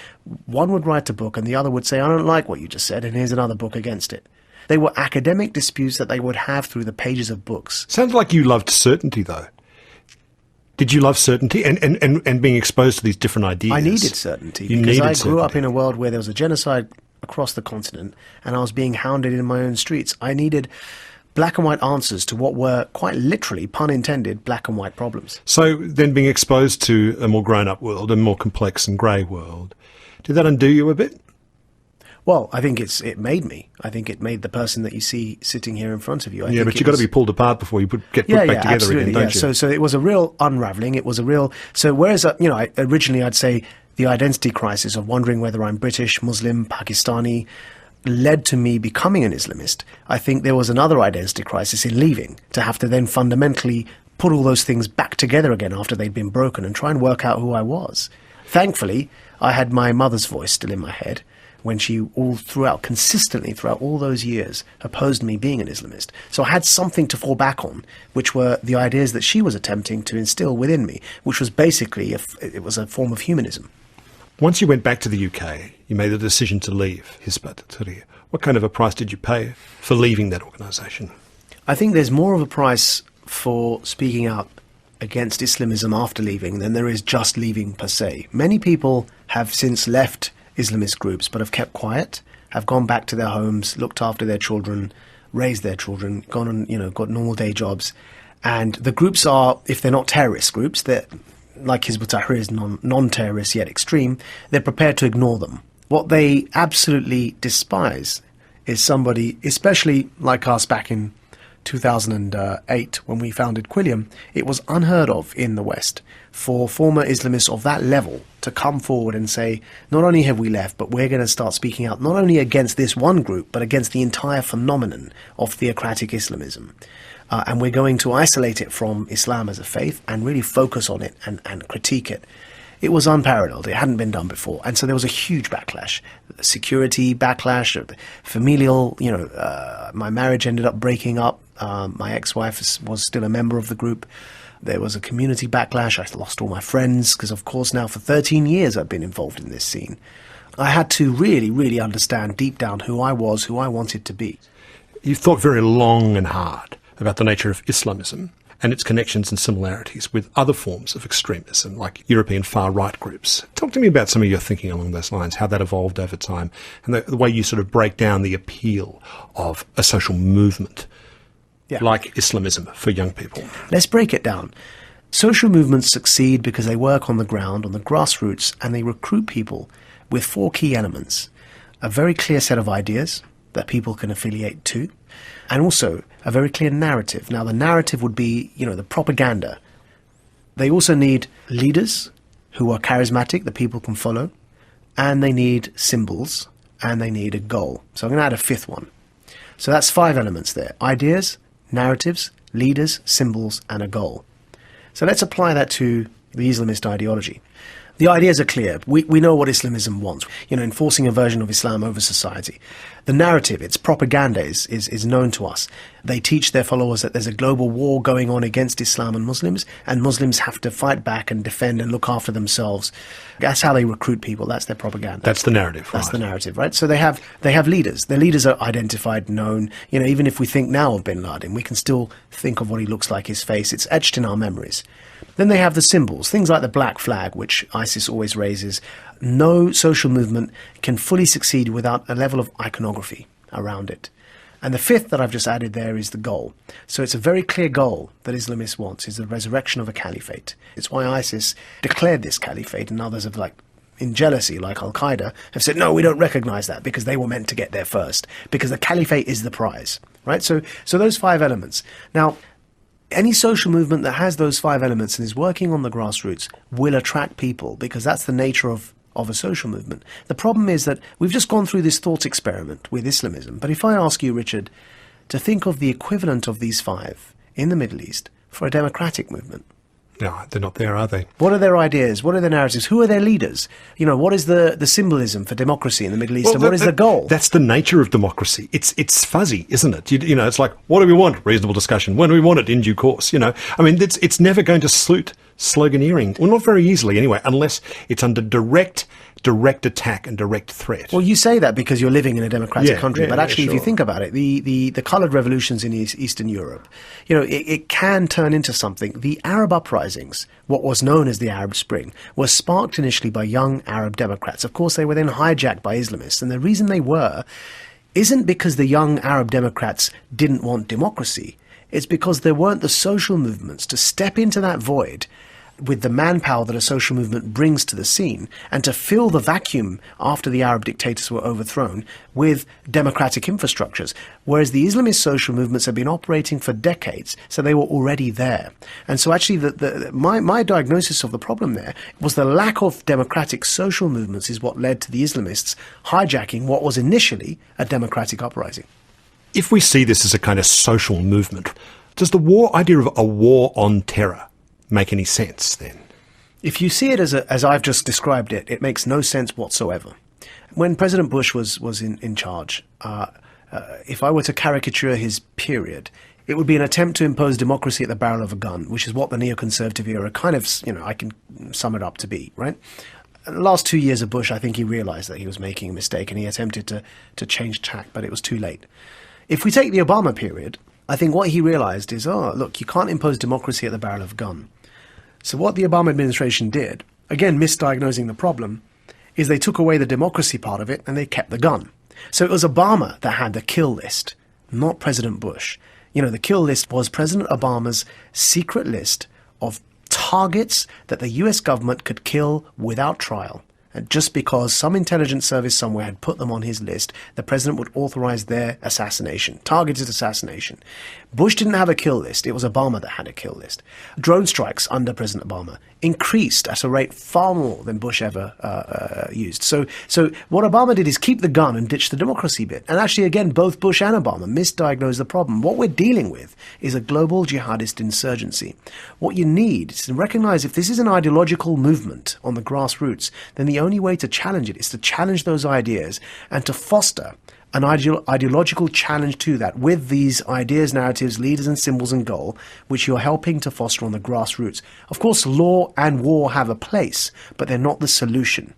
S2: one would write a book and the other would say, I don't like what you just said, and here's another book against it. They were academic disputes that they would have through the pages of books.
S1: Sounds like you loved certainty, though. Did you love certainty and being exposed to these different ideas?
S2: I needed certainty because I grew up in a world where there was a genocide across the continent and I was being hounded in my own streets. I needed black and white answers to what were quite literally, pun intended, black and white problems.
S1: So then being exposed to a more grown-up world, a more complex and grey world, did that undo you a bit?
S2: Well, I think it made me. I think it made the person that you see sitting here in front of you.
S1: But you've got to be pulled apart before you get put back together again, don't you?
S2: So it was a real unravelling. It was a real... So whereas, originally I'd say the identity crisis of wondering whether I'm British, Muslim, Pakistani led to me becoming an Islamist, I think there was another identity crisis in leaving, to have to then fundamentally put all those things back together again after they'd been broken and try and work out who I was. Thankfully, I had my mother's voice still in my head, when she consistently throughout all those years opposed me being an Islamist. So I had something to fall back on, which were the ideas that she was attempting to instill within me, which was basically it was a form of humanism.
S1: Once you went back to the UK, you made the decision to leave Hizb ut-Tahrir. What kind of a price did you pay for leaving that organisation?
S2: I think there's more of a price for speaking out against Islamism after leaving than there is just leaving per se. Many people have since left Islamist groups but have kept quiet, have gone back to their homes, looked after their children, raised their children, gone on, got normal day jobs. And the groups are, if they're not terrorist groups, they're like Hizb ut-Tahrir is non-terrorist yet extreme, they're prepared to ignore them. What they absolutely despise is somebody, especially like us back in 2008 when we founded Quilliam, it was unheard of in the West for former Islamists of that level to come forward and say, not only have we left, but we're going to start speaking out not only against this one group, but against the entire phenomenon of theocratic Islamism. And we're going to isolate it from Islam as a faith and really focus on it and critique it. It was unparalleled. It hadn't been done before. And so there was a huge backlash, security backlash, familial, my marriage ended up breaking up. My ex-wife was still a member of the group. There was a community backlash. I lost all my friends because, of course, now for 13 years I've been involved in this scene. I had to really, really understand deep down who I was, who I wanted to be.
S1: You thought very long and hard about the nature of Islamism and its connections and similarities with other forms of extremism, like European far-right groups. Talk to me about some of your thinking along those lines, how that evolved over time, and the way you sort of break down the appeal of a social movement like Islamism for young people.
S2: Let's break it down. Social movements succeed because they work on the ground, on the grassroots, and they recruit people with 4 key elements. A very clear set of ideas that people can affiliate to, and also a very clear narrative. Now, the narrative would be, the propaganda. They also need leaders who are charismatic, that people can follow, and they need symbols, and they need a goal. So I'm going to add a 5th one. So that's 5 elements there. Ideas, narratives, leaders, symbols, and a goal. So let's apply that to the Islamist ideology. The ideas are clear. We know what Islamism wants, enforcing a version of Islam over society. The narrative, its propaganda is known to us. They teach their followers that there's a global war going on against Islam and Muslims have to fight back and defend and look after themselves. That's how they recruit people. That's their propaganda.
S1: That's the narrative, right?
S2: That's the narrative, right? So they have leaders. Their leaders are identified, known. Even if we think now of bin Laden, we can still think of what he looks like, his face. It's etched in our memories. Then they have the symbols, things like the black flag, which ISIS always raises. No social movement can fully succeed without a level of iconography around it. And the 5th that I've just added there is the goal. So it's a very clear goal that Islamists want, is the resurrection of a caliphate. It's why ISIS declared this caliphate, and others have, in jealousy, like Al-Qaeda, have said, no, we don't recognize that because they were meant to get there first, because the caliphate is the prize, right? So those 5 elements. Now, any social movement that has those 5 elements and is working on the grassroots will attract people because that's the nature of a social movement. The problem is that we've just gone through this thought experiment with Islamism. But if I ask you, Richard, to think of the equivalent of these 5 in the Middle East for a democratic movement.
S1: No, they're not there, are they?
S2: What are their ideas? What are their narratives? Who are their leaders? What is the symbolism for democracy in the Middle East? And what is the goal?
S1: That's the nature of democracy. It's fuzzy, isn't it? It's like, what do we want? Reasonable discussion. When do we want it? In due course. It's never going to suit sloganeering. Well, not very easily anyway, unless it's under direct attack and direct threat.
S2: Well, you say that because you're living in a democratic country, but actually,
S1: sure.
S2: If you think about it, the coloured revolutions in Eastern Europe, it can turn into something. The Arab uprisings, what was known as the Arab Spring, were sparked initially by young Arab Democrats. Of course, they were then hijacked by Islamists, and the reason they were isn't because the young Arab Democrats didn't want democracy. It's because there weren't the social movements to step into that void with the manpower that a social movement brings to the scene and to fill the vacuum after the Arab dictators were overthrown with democratic infrastructures. Whereas the Islamist social movements have been operating for decades, so they were already there. And so actually my diagnosis of the problem there was the lack of democratic social movements is what led to the Islamists hijacking what was initially a democratic uprising.
S1: If we see this as a kind of social movement, does the idea of a war on terror make any sense then?
S2: If you see it as I've just described it, it makes no sense whatsoever. When President Bush was in charge, if I were to caricature his period, it would be an attempt to impose democracy at the barrel of a gun, which is what the neoconservative era kind of, I can sum it up to be, right? The last 2 years of Bush, I think he realized that he was making a mistake and he attempted to change tack, but it was too late. If we take the Obama period, I think what he realized is, look, you can't impose democracy at the barrel of a gun. So what the Obama administration did, again, misdiagnosing the problem, is they took away the democracy part of it and they kept the gun. So it was Obama that had the kill list, not President Bush. The kill list was President Obama's secret list of targets that the US government could kill without trial. And just because some intelligence service somewhere had put them on his list, the president would authorize their assassination, targeted assassination. Bush didn't have a kill list. It was Obama that had a kill list. Drone strikes under President Obama increased at a rate far more than Bush ever used. So what Obama did is keep the gun and ditch the democracy bit. And actually, again, both Bush and Obama misdiagnosed the problem. What we're dealing with is a global jihadist insurgency. What you need is to recognize if this is an ideological movement on the grassroots, then the only way to challenge it is to challenge those ideas and to foster an ideological challenge to that with these ideas, narratives, leaders and symbols and goal, which you're helping to foster on the grassroots. Of course, law and war have a place, but they're not the solution.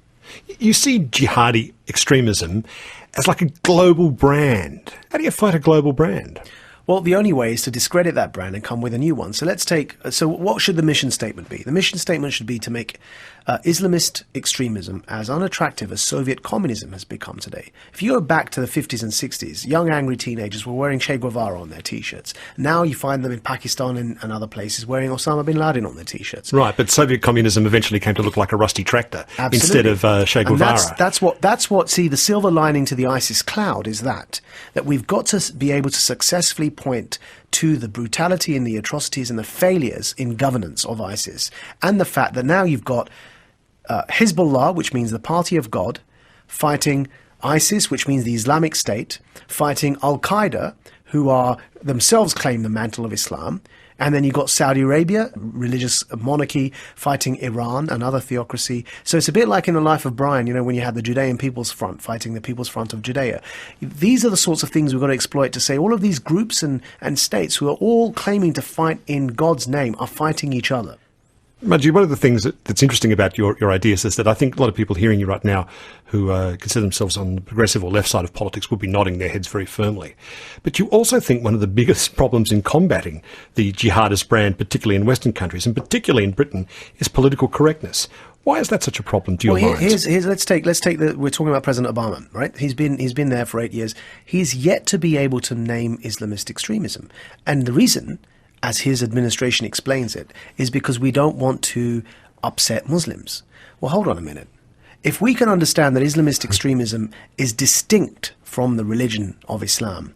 S1: You see jihadi extremism as like a global brand. How do you fight a global brand?
S2: Well, the only way is to discredit that brand and come with a new one. So what should the mission statement be? The mission statement should be to make Islamist extremism as unattractive as Soviet communism has become today. If you go back to the 50s and 60s, young angry teenagers were wearing Che Guevara on their T-shirts. Now you find them in Pakistan and other places wearing Osama bin Laden on their T-shirts.
S1: Right, but Soviet communism eventually came to look like a rusty tractor instead of Che Guevara.
S2: And that's what, see, the silver lining to the ISIS cloud is that we've got to be able to successfully point to the brutality and the atrocities and the failures in governance of ISIS, and the fact that now you've got Hezbollah, which means the party of God, fighting ISIS, which means the Islamic State, fighting Al-Qaeda, who are themselves claim the mantle of Islam. And then you've got Saudi Arabia, religious monarchy, fighting Iran, another theocracy. So it's a bit like in the life of Brian, when you had the Judean People's Front fighting the People's Front of Judea. These are the sorts of things we've got to exploit to say all of these groups and states who are all claiming to fight in God's name are fighting each other.
S1: Maajid, one of the things that's interesting about your ideas is that I think a lot of people hearing you right now who consider themselves on the progressive or left side of politics will be nodding their heads very firmly. But you also think one of the biggest problems in combating the jihadist brand, particularly in Western countries and particularly in Britain, is political correctness. Why is that such a problem to your mind?
S2: Let's take we're talking about President Obama, right? He's been there for 8 years. He's yet to be able to name Islamist extremism. And the reason, as his administration explains it, is because we don't want to upset Muslims. Well, hold on a minute. If we can understand that Islamist extremism is distinct from the religion of Islam,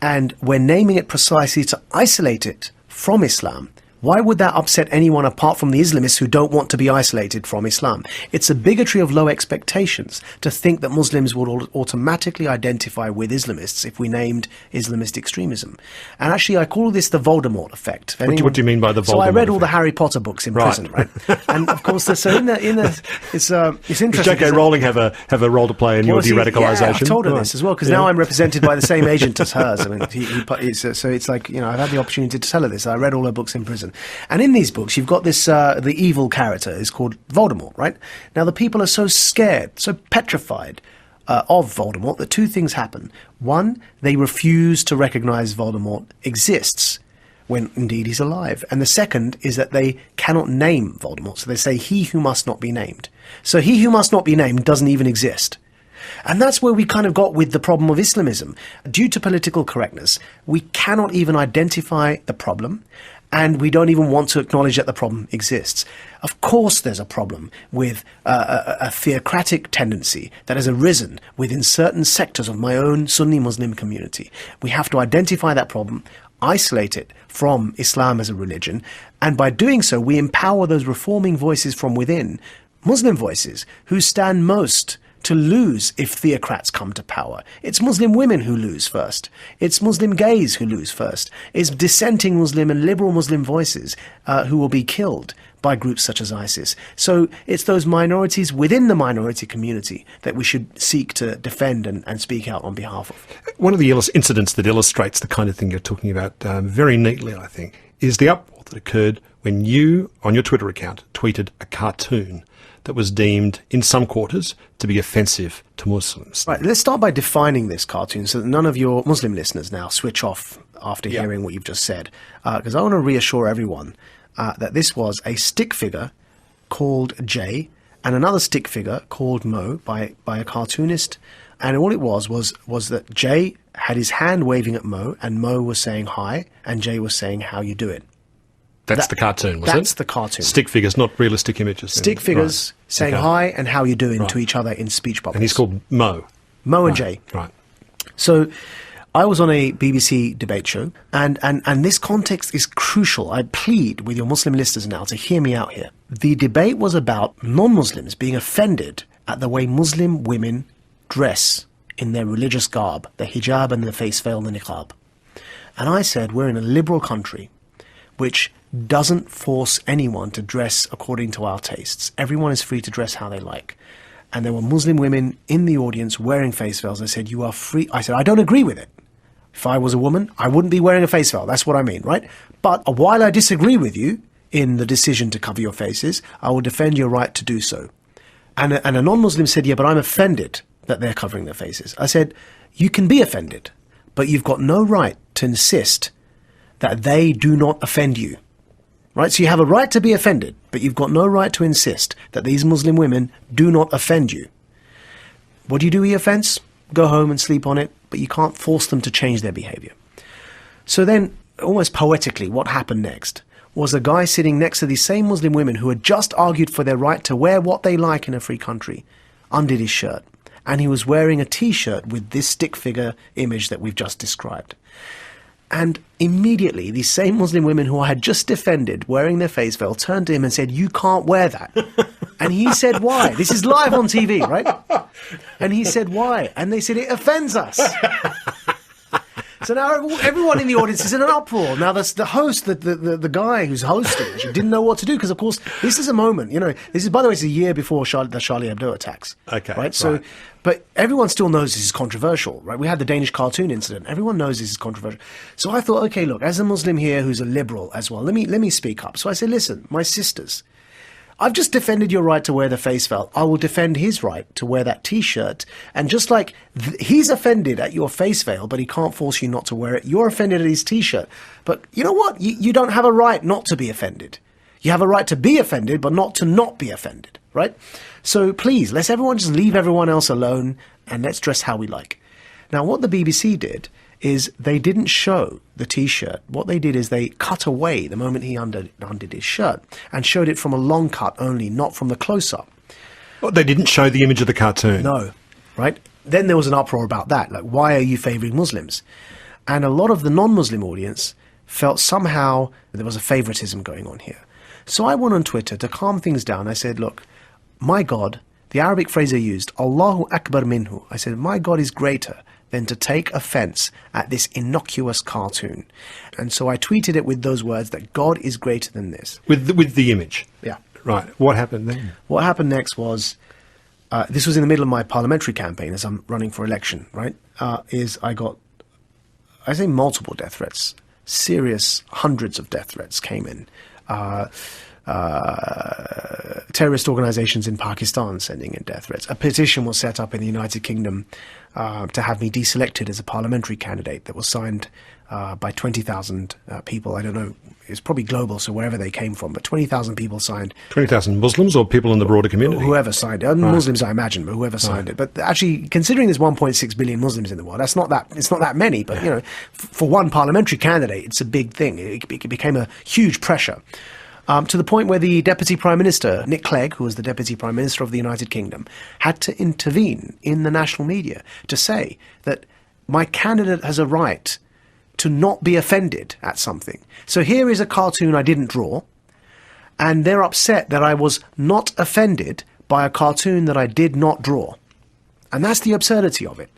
S2: and we're naming it precisely to isolate it from Islam, why would that upset anyone apart from the Islamists who don't want to be isolated from Islam? It's a bigotry of low expectations to think that Muslims would automatically identify with Islamists if we named Islamist extremism. And actually, I call this the Voldemort effect.
S1: What do you mean by the Voldemort effect?
S2: So I read all the Harry Potter books in prison, right? And of course, it's interesting.
S1: Does J.K. Rowling have a role to play in your de-radicalisation?
S2: Yeah, I've told her this as well, because now I'm represented by the same agent as hers. I mean, so it's like, I've had the opportunity to tell her this. I read all her books in prison. And in these books, you've got this, the evil character is called Voldemort, right? Now, the people are so scared, so petrified of Voldemort that two things happen. One, they refuse to recognize Voldemort exists when indeed he's alive. And the second is that they cannot name Voldemort. So they say, he who must not be named. So he who must not be named doesn't even exist. And that's where we kind of got with the problem of Islamism. Due to political correctness, we cannot even identify the problem, and we don't even want to acknowledge that the problem exists. Of course there's a problem with a theocratic tendency that has arisen within certain sectors of my own Sunni Muslim community. We have to identify that problem, isolate it from Islam as a religion, and by doing so we empower those reforming voices from within, Muslim voices, who stand most to lose if theocrats come to power. It's Muslim women who lose first. It's Muslim gays who lose first. It's dissenting Muslim and liberal Muslim voices who will be killed by groups such as ISIS. So it's those minorities within the minority community that we should seek to defend and speak out on behalf of.
S1: One of the incidents that illustrates the kind of thing you're talking about very neatly, I think, is the uproar that occurred when you, on your Twitter account, tweeted a cartoon that was deemed, in some quarters, to be offensive to Muslims.
S2: Right, let's start by defining this cartoon so that none of your Muslim listeners now switch off after hearing what you've just said. Because I want to reassure everyone that this was a stick figure called Jay and another stick figure called Mo by a cartoonist. And all it was that Jay had his hand waving at Mo, and Mo was saying hi, and Jay was saying how you do it.
S1: That's the cartoon, was it?
S2: That's the cartoon.
S1: Stick figures, not realistic images.
S2: Stick figures saying hi and how you doing to each other in speech bubbles.
S1: And he's called Mo.
S2: Mo and Jay.
S1: Right.
S2: So I was on a BBC debate show, and this context is crucial. I plead with your Muslim listeners now to hear me out here. The debate was about non-Muslims being offended at the way Muslim women dress in their religious garb, the hijab and the face veil, the niqab. And I said, we're in a liberal country which doesn't force anyone to dress according to our tastes. Everyone is free to dress how they like. And there were Muslim women in the audience wearing face veils. I said, you are free. I said, I don't agree with it. If I was a woman, I wouldn't be wearing a face veil. That's what I mean, right? But while I disagree with you in the decision to cover your faces, I will defend your right to do so. And a non-Muslim said, yeah, but I'm offended that they're covering their faces. I said, you can be offended, but you've got no right to insist that they do not offend you. Right? So you have a right to be offended, but you've got no right to insist that these Muslim women do not offend you. What do you do with your offence? Go home and sleep on it, but you can't force them to change their behaviour. So then, almost poetically, what happened next was a guy sitting next to these same Muslim women who had just argued for their right to wear what they like in a free country, undid his shirt. And he was wearing a T-shirt with this stick figure image that we've just described. And immediately, these same Muslim women who I had just defended wearing their face veil turned to him and said, you can't wear that. And he said, why? This is live on TV, right? And he said, why? And they said, it offends us. So now everyone in the audience is in an uproar. Now the host, the guy who's hosting, didn't know what to do because, of course, this is a moment. This is, by the way, it's a year before the Charlie Hebdo attacks.
S1: Okay,
S2: right. So, but everyone still knows this is controversial, right? We had the Danish cartoon incident. Everyone knows this is controversial. So I thought, okay, look, as a Muslim here who's a liberal as well, let me speak up. So I said, listen, my sisters, I've just defended your right to wear the face veil. I will defend his right to wear that T-shirt. And just like he's offended at your face veil, but he can't force you not to wear it, you're offended at his T-shirt. But you know what? You don't have a right not to be offended. You have a right to be offended, but not to not be offended, right? So please, let's everyone just leave everyone else alone and let's dress how we like. Now, what the BBC did is they didn't show the T-shirt. What they did is they cut away the moment he undid his shirt and showed it from a long cut only, not from the close-up.
S1: Well, they didn't show the image of the cartoon.
S2: No, right? Then there was an uproar about that. Like, why are you favouring Muslims? And a lot of the non-Muslim audience felt somehow there was a favouritism going on here. So I went on Twitter to calm things down. I said, look, my God, the Arabic phrase I used, Allahu Akbar minhu. I said, my God is greater than to take offence at this innocuous cartoon. And so I tweeted it with those words that God is greater than this.
S1: With the image?
S2: Yeah.
S1: Right. What happened then?
S2: What happened next was, this was in the middle of my parliamentary campaign as I'm running for election, right? I got multiple death threats. Serious hundreds of death threats came in. Terrorist organisations in Pakistan sending in death threats. A petition was set up in the United Kingdom to have me deselected as a parliamentary candidate that was signed by 20,000 people. I don't know, it's probably global, so wherever they came from, but 20,000 people signed.
S1: 20,000 Muslims or people in the broader community?
S2: Whoever signed it. Muslims, I imagine, but whoever signed it. But actually, considering there's 1.6 billion Muslims in the world, it's not that many, but for one parliamentary candidate, it's a big thing. It became a huge pressure. To the point where the Deputy Prime Minister, Nick Clegg, who was the Deputy Prime Minister of the United Kingdom, had to intervene in the national media to say that my candidate has a right to not be offended at something. So here is a cartoon I didn't draw, and they're upset that I was not offended by a cartoon that I did not draw. And that's the absurdity of it.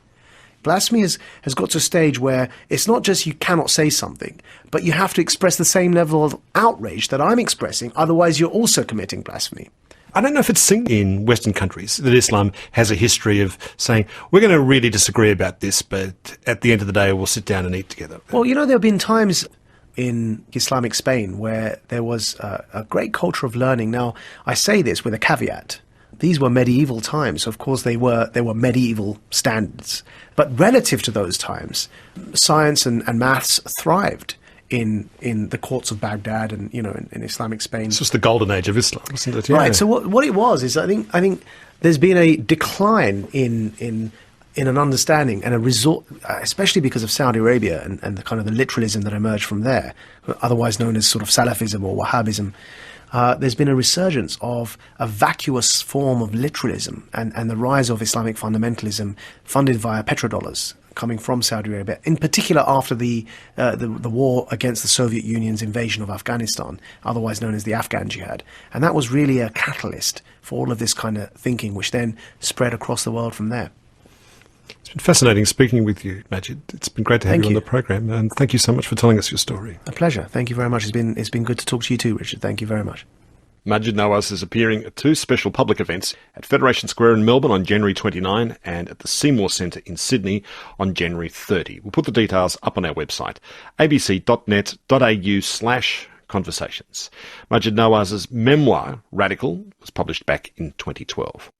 S2: Blasphemy has got to a stage where it's not just you cannot say something, but you have to express the same level of outrage that I'm expressing, otherwise you're also committing blasphemy.
S1: I don't know if it's seen in Western countries that Islam has a history of saying, we're going to really disagree about this, but at the end of the day, we'll sit down and eat together.
S2: Well, there have been times in Islamic Spain where there was a great culture of learning. Now, I say this with a caveat. These were medieval times. Of course, they were medieval standards. But relative to those times, science and maths thrived in the courts of Baghdad and, in Islamic Spain.
S1: It's just the golden age of Islam, isn't it? Yeah.
S2: Right. So what it was is I think there's been a decline in an understanding and a resort, especially because of Saudi Arabia and the kind of the literalism that emerged from there, otherwise known as sort of Salafism or Wahhabism. There's been a resurgence of a vacuous form of literalism and the rise of Islamic fundamentalism funded via petrodollars coming from Saudi Arabia, in particular after the war against the Soviet Union's invasion of Afghanistan, otherwise known as the Afghan Jihad. And that was really a catalyst for all of this kind of thinking, which then spread across the world from there.
S1: It's been fascinating speaking with you, Maajid. It's been great to have you on the program, and thank you so much for telling us your story.
S2: A pleasure. Thank you very much. It's been good to talk to you too, Richard. Thank you very much.
S1: Maajid Nawaz is appearing at 2 special public events at Federation Square in Melbourne on January 29 and at the Seymour Centre in Sydney on January 30. We'll put the details up on our website, abc.net.au/conversations. Maajid Nawaz's memoir, Radical, was published back in 2012.